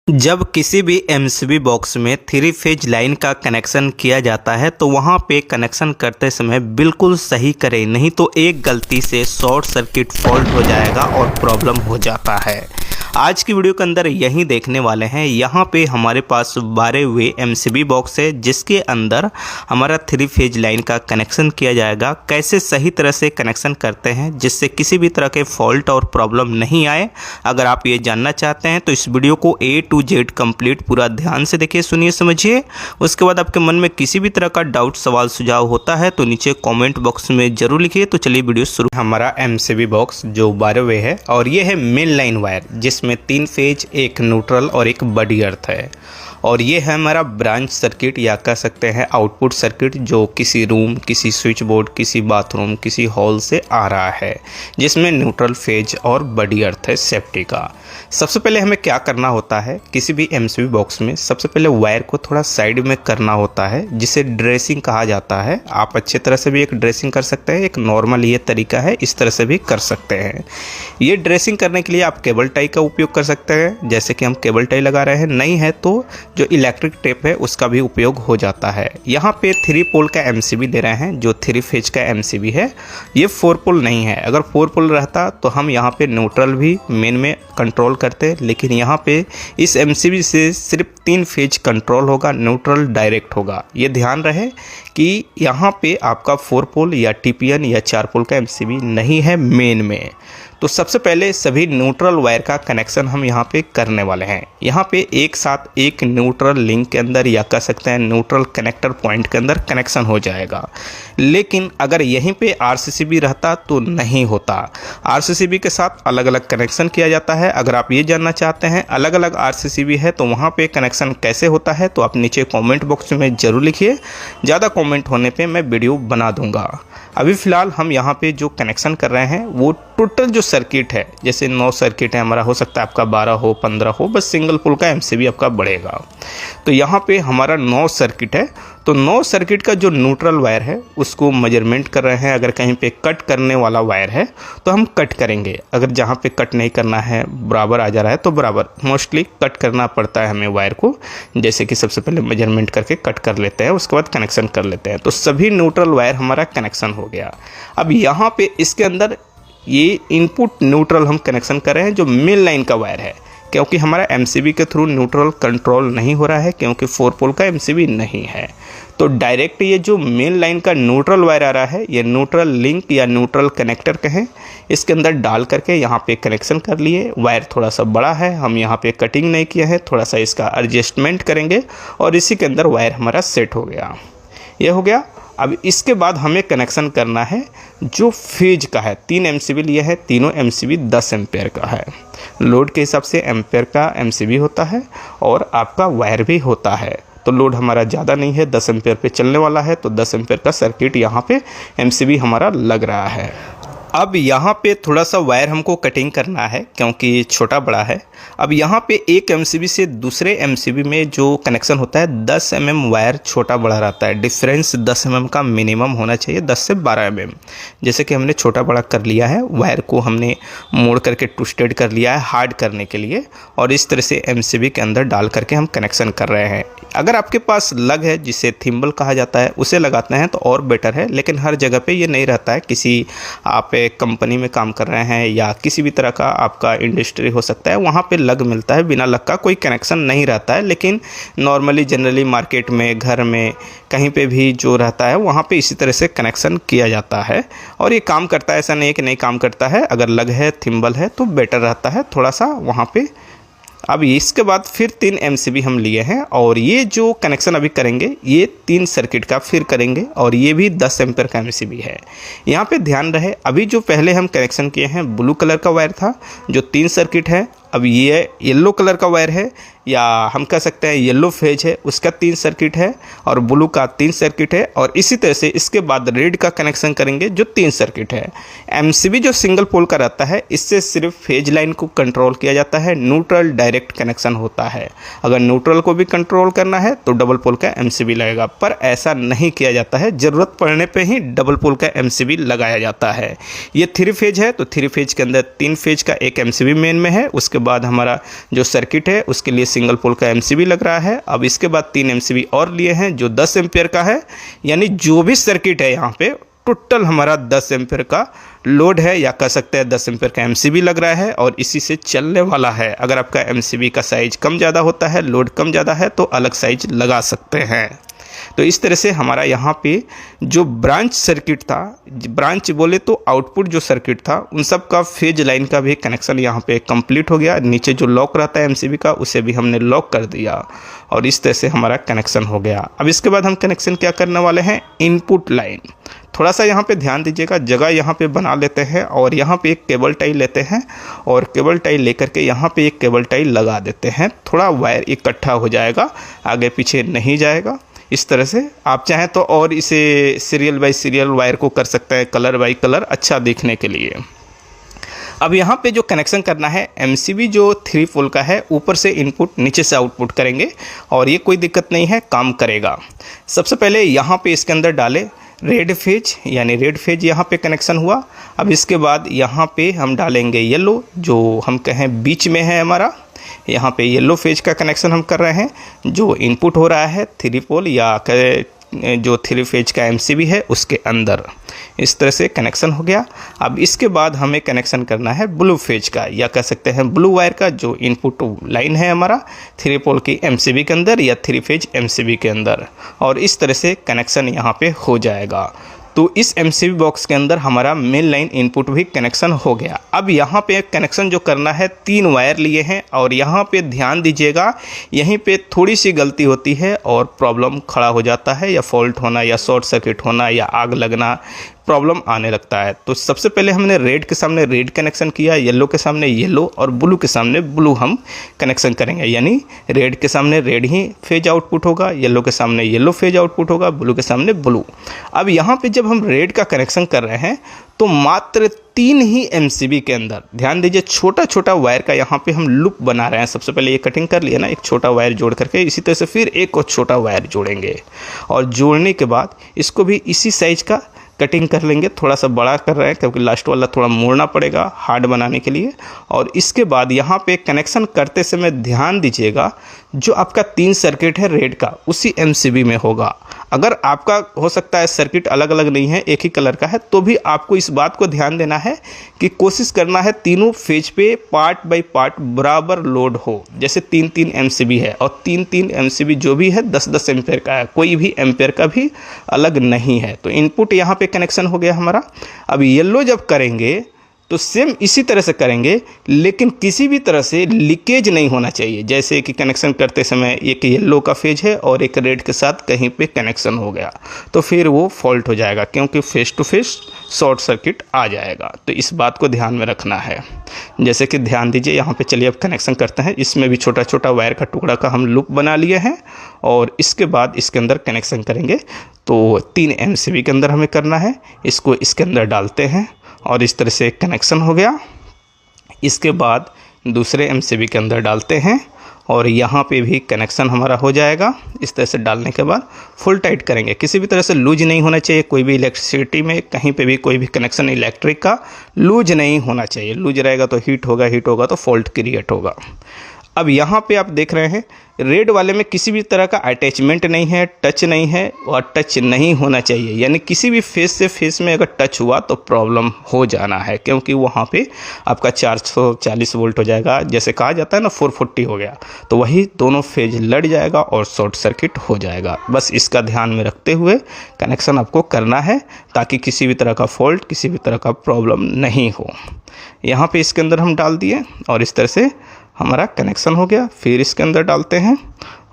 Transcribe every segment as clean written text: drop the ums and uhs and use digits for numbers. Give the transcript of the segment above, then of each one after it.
जब किसी भी एमसीबी बॉक्स में 3 फेज लाइन का कनेक्शन किया जाता है तो वहां पे कनेक्शन करते समय बिल्कुल सही करें, नहीं तो एक गलती से शॉर्ट सर्किट फॉल्ट हो जाएगा और प्रॉब्लम हो जाता है। आज की वीडियो के अंदर यही देखने वाले हैं। यहाँ पे हमारे पास 12 हुए एमसीबी बॉक्स है जिसके अंदर हमारा 3 फेज लाइन का कनेक्शन किया जाएगा। कैसे सही तरह से कनेक्शन करते हैं जिससे किसी भी तरह के फॉल्ट और प्रॉब्लम नहीं आए। अगर आप ये जानना चाहते हैं तो इस वीडियो को A to Z कंप्लीट पूरा ध्यान से देखिए, सुनिए, समझिए। उसके बाद आपके मन में किसी भी तरह का डाउट, सवाल, सुझाव होता है तो नीचे कमेंट बॉक्स में जरूर लिखिए। तो चलिए वीडियो शुरू। हमारा एमसीबी बॉक्स जो 12 वे है और ये है मेन लाइन वायर जिसमें 3 फेज, एक न्यूट्रल और एक बड़ी अर्थ है। और ये है हमारा ब्रांच सर्किट या कह सकते हैं आउटपुट सर्किट जो किसी रूम, किसी स्विच बोर्ड, किसी बाथरूम, किसी हॉल से आ रहा है, जिसमें न्यूट्रल फेज और बड़ी अर्थ है सेफ्टी का। सबसे पहले हमें क्या करना होता है, किसी भी एमसीबी बॉक्स में सबसे पहले वायर को थोड़ा साइड में करना होता है जिसे ड्रेसिंग कहा जाता है। आप अच्छे तरह से भी एक ड्रेसिंग कर सकते हैं, एक नॉर्मल ये तरीका है, इस तरह से भी कर सकते हैं। ये ड्रेसिंग करने के लिए आप केबल टाई का उपयोग कर सकते हैं, जैसे कि हम केबल टाई लगा रहे हैं। नहीं है तो जो इलेक्ट्रिक टेप है उसका भी उपयोग हो जाता है। यहाँ पे 3 पोल का एमसीबी दे रहे हैं जो 3 फेज का एमसीबी है, ये 4 पोल नहीं है। अगर 4 पोल रहता तो हम यहाँ पे न्यूट्रल भी मेन में कंट्रोल करते, लेकिन यहाँ पे इस एमसीबी से सिर्फ 3 फेज कंट्रोल होगा, न्यूट्रल डायरेक्ट होगा। ये ध्यान रहे कि यहाँ पे आपका 4 पोल या टीपीएन या 4 पोल का एमसीबी नहीं है मेन में। तो सबसे पहले सभी न्यूट्रल वायर का कनेक्शन हम यहाँ पे करने वाले हैं। यहाँ पे एक साथ एक न्यूट्रल लिंक के अंदर या कह सकते हैं न्यूट्रल कनेक्टर पॉइंट के अंदर कनेक्शन हो जाएगा। लेकिन अगर यहीं पे आरसीसीबी रहता तो नहीं होता। आरसीसीबी के साथ अलग अलग कनेक्शन किया जाता है। अगर आप ये जानना चाहते हैं अलग अलग आरसीसीबी है तो वहाँ पे कनेक्शन कैसे होता है तो आप नीचे कॉमेंट बॉक्स में ज़रूर लिखिए। ज़्यादा कॉमेंट होने पर मैं वीडियो बना दूँगा। अभी फ़िलहाल हम यहाँ पे जो कनेक्शन कर रहे हैं वो टोटल जो सर्किट है, जैसे 9 सर्किट है हमारा, हो सकता है आपका 12 हो, 15 हो, बस सिंगल पोल का एमसीबी आपका बढ़ेगा। तो यहाँ पे हमारा 9 सर्किट है। तो 9 सर्किट का जो न्यूट्रल वायर है उसको मेजरमेंट कर रहे हैं। अगर कहीं पे कट करने वाला वायर है तो हम कट करेंगे, अगर जहाँ पे कट नहीं करना है, बराबर आ जा रहा है तो बराबर, मोस्टली कट करना पड़ता है हमें वायर को। जैसे कि सबसे पहले मेजरमेंट करके कट कर लेते हैं, उसके बाद कनेक्शन कर लेते हैं। तो सभी न्यूट्रल वायर हमारा कनेक्शन हो गया। अब यहाँ पे इसके अंदर ये इनपुट न्यूट्रल हम कनेक्शन कर रहे हैं जो मेन लाइन का वायर है, क्योंकि हमारा एमसीबी के थ्रू न्यूट्रल कंट्रोल नहीं हो रहा है क्योंकि 4 पोल का एमसीबी नहीं है। तो डायरेक्ट ये जो मेन लाइन का न्यूट्रल वायर आ रहा है, ये न्यूट्रल लिंक या न्यूट्रल कनेक्टर कहें, इसके अंदर डाल करके यहाँ पे कनेक्शन कर लिए। वायर थोड़ा सा बड़ा है, हम यहाँ पे कटिंग नहीं किया है, थोड़ा सा इसका एडजस्टमेंट करेंगे और इसी के अंदर वायर हमारा सेट हो गया। ये हो गया। अब इसके बाद हमें कनेक्शन करना है जो फेज का है। 3 एमसीबी लिए है, तीनों एमसीबी 10 एम्पेयर का है। लोड के हिसाब से एम्पेयर का एमसीबी होता है और आपका वायर भी होता है। तो लोड हमारा ज़्यादा नहीं है, 10 एम्पेयर पे चलने वाला है, तो 10 एम्पेयर का सर्किट यहाँ पे एमसीबी हमारा लग रहा है। अब यहाँ पे थोड़ा सा वायर हमको कटिंग करना है क्योंकि छोटा बड़ा है। अब यहाँ पे एक एमसीबी से दूसरे एमसीबी में जो कनेक्शन होता है 10 mm वायर छोटा बड़ा रहता है। डिफरेंस 10 mm का मिनिमम होना चाहिए, 10 से 12 mm। जैसे कि हमने छोटा बड़ा कर लिया है, वायर को हमने मोड़ करके ट्विस्टेड कर लिया है हार्ड करने के लिए, और इस तरह से एमसीबी के अंदर डाल करके हम कनेक्शन कर रहे हैं। अगर आपके पास लग है जिसे थिम्बल कहा जाता है उसे लगाते हैं तो और बेटर है, लेकिन हर जगह पे ये नहीं रहता है। किसी आप कंपनी में काम कर रहे हैं या किसी भी तरह का आपका इंडस्ट्री हो सकता है, वहाँ पे लग मिलता है, बिना लग का कोई कनेक्शन नहीं रहता है। लेकिन नॉर्मली जनरली मार्केट में, घर में, कहीं पे भी जो रहता है वहाँ पे इसी तरह से कनेक्शन किया जाता है और ये काम करता है। ऐसा नहीं कि नहीं काम करता है, अगर लग है, थिम्बल है तो बेटर रहता है थोड़ा सा वहाँ पे। अब इसके बाद फिर 3 एमसीबी हम लिए हैं और ये जो कनेक्शन अभी करेंगे ये 3 सर्किट का फिर करेंगे और ये भी 10 एम्पेयर का एमसीबी है। यहाँ पे ध्यान रहे, अभी जो पहले हम कनेक्शन किए हैं ब्लू कलर का वायर था जो 3 सर्किट है। अब ये येलो कलर का वायर है या हम कह सकते हैं येलो फेज है, उसका 3 सर्किट है और ब्लू का 3 सर्किट है। और इसी तरह से इसके बाद रेड का कनेक्शन करेंगे जो 3 सर्किट है। एमसीबी जो सिंगल पोल का रहता है इससे सिर्फ फेज लाइन को कंट्रोल किया जाता है, न्यूट्रल डायरेक्ट कनेक्शन होता है। अगर न्यूट्रल को भी कंट्रोल करना है तो डबल पोल का एमसीबी लगेगा, पर ऐसा नहीं किया जाता है। ज़रूरत पड़ने पर ही डबल पोल का एमसीबी लगाया जाता है। ये 3 फेज है तो 3 फेज के अंदर 3 फेज का एक एमसीबी मेन में है, उसके इसके बाद हमारा जो सर्किट है उसके लिए सिंगल पोल का एमसीबी लग रहा है। अब इसके बाद 3 एमसीबी और लिए हैं जो 10 एम्पियर का है, यानी जो भी सर्किट है यहाँ पे टोटल हमारा 10 एम्पियर का लोड है, या कह सकते हैं 10 एम्पियर का एमसीबी लग रहा है और इसी से चलने वाला है। अगर आपका एमसीबी का साइज कम ज़्यादा होता है, लोड कम ज़्यादा है, तो अलग साइज लगा सकते हैं। तो इस तरह से हमारा यहाँ पे जो ब्रांच सर्किट था, ब्रांच बोले तो आउटपुट जो सर्किट था, उन सब का फेज लाइन का भी कनेक्शन यहाँ पे कंप्लीट हो गया। नीचे जो लॉक रहता है एमसीबी का उसे भी हमने लॉक कर दिया और इस तरह से हमारा कनेक्शन हो गया। अब इसके बाद हम कनेक्शन क्या करने वाले हैं, इनपुट लाइन। थोड़ा सा यहाँ पे ध्यान दीजिएगा, जगह यहाँ पे बना लेते हैं और यहाँ पे एक केबल टाई लेते हैं और केबल टाई लेकर के यहाँ पे एक केबल टाई लगा देते हैं। थोड़ा वायर इकट्ठा हो जाएगा, आगे पीछे नहीं जाएगा। इस तरह से आप चाहें तो और इसे सीरियल बाय सीरियल वायर को कर सकते हैं, कलर बाय कलर, अच्छा देखने के लिए। अब यहाँ पे जो कनेक्शन करना है, एमसीबी जो 3 पोल का है, ऊपर से इनपुट नीचे से आउटपुट करेंगे और ये कोई दिक्कत नहीं है, काम करेगा। सबसे पहले यहाँ पे इसके अंदर डाले रेड फेज, यानी रेड फेज यहाँ पे कनेक्शन हुआ। अब इसके बाद यहाँ पे हम डालेंगे येलो, जो हम कहें बीच में है हमारा, यहाँ पे येलो फेज का कनेक्शन हम कर रहे हैं। जो इनपुट हो रहा है 3 पोल या जो 3 फेज का एमसीबी है उसके अंदर, इस तरह से कनेक्शन हो गया। अब इसके बाद हमें कनेक्शन करना है ब्लू फेज का, या कह सकते हैं ब्लू वायर का, जो इनपुट लाइन है हमारा 3 पोल की एमसीबी के अंदर या 3 फेज एमसीबी के अंदर, और इस तरह से कनेक्शन यहाँ पे हो जाएगा। तो इस एमसीबी बॉक्स के अंदर हमारा मेन लाइन इनपुट भी कनेक्शन हो गया। अब यहाँ पे कनेक्शन जो करना है, 3 वायर लिए हैं और यहाँ पे ध्यान दीजिएगा, यहीं पे थोड़ी सी गलती होती है और प्रॉब्लम खड़ा हो जाता है, या फॉल्ट होना या शॉर्ट सर्किट होना या आग लगना, प्रॉब्लम आने लगता है। तो सबसे पहले हमने रेड के सामने रेड कनेक्शन किया, येलो के सामने येलो और ब्लू के सामने ब्लू हम कनेक्शन करेंगे, यानी रेड के सामने रेड ही फेज आउटपुट होगा, येलो के सामने येलो फेज आउटपुट होगा, ब्लू के सामने ब्लू। अब यहाँ पे जब हम रेड का कनेक्शन कर रहे हैं तो मात्र 3 ही एमसीबी के अंदर, ध्यान दीजिए, छोटा छोटा वायर का यहाँ पे हम लूप बना रहे हैं। सबसे पहले ये कटिंग कर लिया ना, एक छोटा वायर जोड़ करके, इसी तरह से फिर एक और छोटा वायर जोड़ेंगे और जोड़ने के बाद इसको भी इसी साइज का कटिंग कर लेंगे। थोड़ा सा बड़ा कर रहे हैं क्योंकि लास्ट वाला थोड़ा मोड़ना पड़ेगा हार्ड बनाने के लिए। और इसके बाद यहाँ पे कनेक्शन करते समय ध्यान दीजिएगा, जो आपका 3 सर्किट है रेड का उसी एमसीबी में होगा। अगर आपका हो सकता है सर्किट अलग अलग नहीं है, एक ही कलर का है, तो भी आपको इस बात को ध्यान देना है कि कोशिश करना है तीनों फेज पे पार्ट बाय पार्ट बराबर लोड हो। जैसे 3-3 एमसीबी है और 3-3 एमसीबी जो भी है 10-10 एम्पेयर का है, कोई भी एम्पेयर का भी अलग नहीं है। तो इनपुट यहाँ पे कनेक्शन हो गया हमारा। अब येलो जब करेंगे तो सेम इसी तरह से करेंगे, लेकिन किसी भी तरह से लीकेज नहीं होना चाहिए। जैसे कि कनेक्शन करते समय एक येलो का फेज है और एक रेड के साथ कहीं पे कनेक्शन हो गया तो फिर वो फॉल्ट हो जाएगा, क्योंकि face to face short circuit आ जाएगा। तो इस बात को ध्यान में रखना है। जैसे कि ध्यान दीजिए, यहाँ पे चलिए अब कनेक्शन करते हैं। इसमें भी छोटा छोटा वायर का टुकड़ा का हम लूप बना लिए हैं और इसके बाद इसके अंदर कनेक्शन करेंगे। तो 3 एमसीबी के अंदर हमें करना है, इसको इसके अंदर डालते हैं और इस तरह से कनेक्शन हो गया। इसके बाद दूसरे एमसीबी के अंदर डालते हैं और यहाँ पे भी कनेक्शन हमारा हो जाएगा। इस तरह से डालने के बाद फुल टाइट करेंगे, किसी भी तरह से लूज नहीं होना चाहिए। कोई भी इलेक्ट्रिसिटी में कहीं पे भी कोई भी कनेक्शन इलेक्ट्रिक का लूज नहीं होना चाहिए। लूज रहेगा तो हीट होगा तो फॉल्ट क्रिएट होगा। अब यहाँ पे आप देख रहे हैं रेड वाले में किसी भी तरह का अटैचमेंट नहीं है, टच नहीं है और टच नहीं होना चाहिए। यानी किसी भी फेस से फेस में अगर टच हुआ तो प्रॉब्लम हो जाना है, क्योंकि वहाँ पे आपका 440 वोल्ट हो जाएगा। जैसे कहा जाता है ना 440 हो गया, तो वही दोनों फेज लड़ जाएगा और शॉर्ट सर्किट हो जाएगा। बस इसका ध्यान में रखते हुए कनेक्शन आपको करना है ताकि किसी भी तरह का फॉल्ट, किसी भी तरह का प्रॉब्लम नहीं हो। यहाँ पे इसके अंदर हम डाल दिए और इस तरह से हमारा कनेक्शन हो गया। फिर इसके अंदर डालते हैं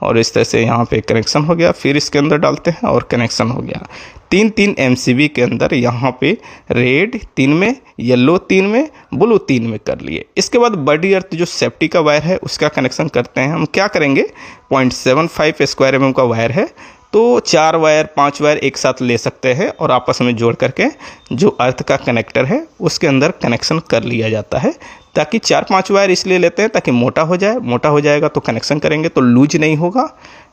और इस तरह से यहाँ पे कनेक्शन हो गया। फिर इसके अंदर डालते हैं और कनेक्शन हो गया। 3-3 एमसीबी के अंदर यहाँ पे रेड 3 में, येलो 3 में, ब्लू 3 में कर लिए। इसके बाद बॉडी अर्थ जो सेफ्टी का वायर है उसका कनेक्शन करते हैं। हम क्या करेंगे, 0.75 स्क्वायर mm का वायर है, तो 4 वायर 5 वायर एक साथ ले सकते हैं और आपस में जोड़ करके जो अर्थ का कनेक्टर है उसके अंदर कनेक्शन कर लिया जाता है। ताकि 4-5 वायर इसलिए लेते हैं ताकि मोटा हो जाए, मोटा हो जाएगा तो कनेक्शन करेंगे तो लूज नहीं होगा,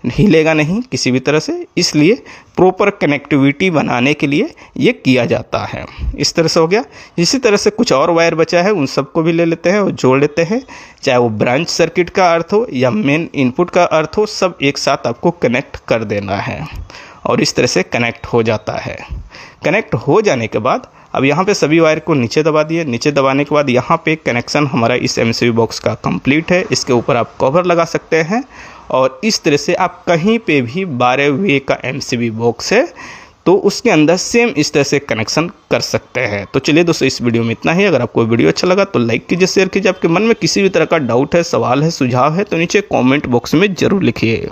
हिलेगा नहीं किसी भी तरह से, इसलिए प्रॉपर कनेक्टिविटी बनाने के लिए ये किया जाता है। इस तरह से हो गया। इसी तरह से कुछ और वायर बचा है, उन सबको भी ले लेते हैं और जोड़ लेते हैं, चाहे वो ब्रांच सर्किट का अर्थ हो या मेन इनपुट का अर्थ हो, सब एक साथ आपको कनेक्ट कर देना है और इस तरह से कनेक्ट हो जाता है। कनेक्ट हो जाने के बाद अब यहाँ पे सभी वायर को नीचे दबा दिए। नीचे दबाने के बाद यहाँ पे कनेक्शन हमारा इस एमसीबी बॉक्स का कंप्लीट है। इसके ऊपर आप कवर लगा सकते हैं और इस तरह से आप कहीं पे भी 12 वे का एमसीबी बॉक्स है तो उसके अंदर सेम इस तरह से कनेक्शन कर सकते हैं। तो चलिए दोस्तों, इस वीडियो में इतना ही। अगर आपको वीडियो अच्छा लगा तो लाइक कीजिए, शेयर कीजिए। आपके मन में किसी भी तरह का डाउट है, सवाल है, सुझाव है तो नीचे कमेंट बॉक्स में ज़रूर लिखिए।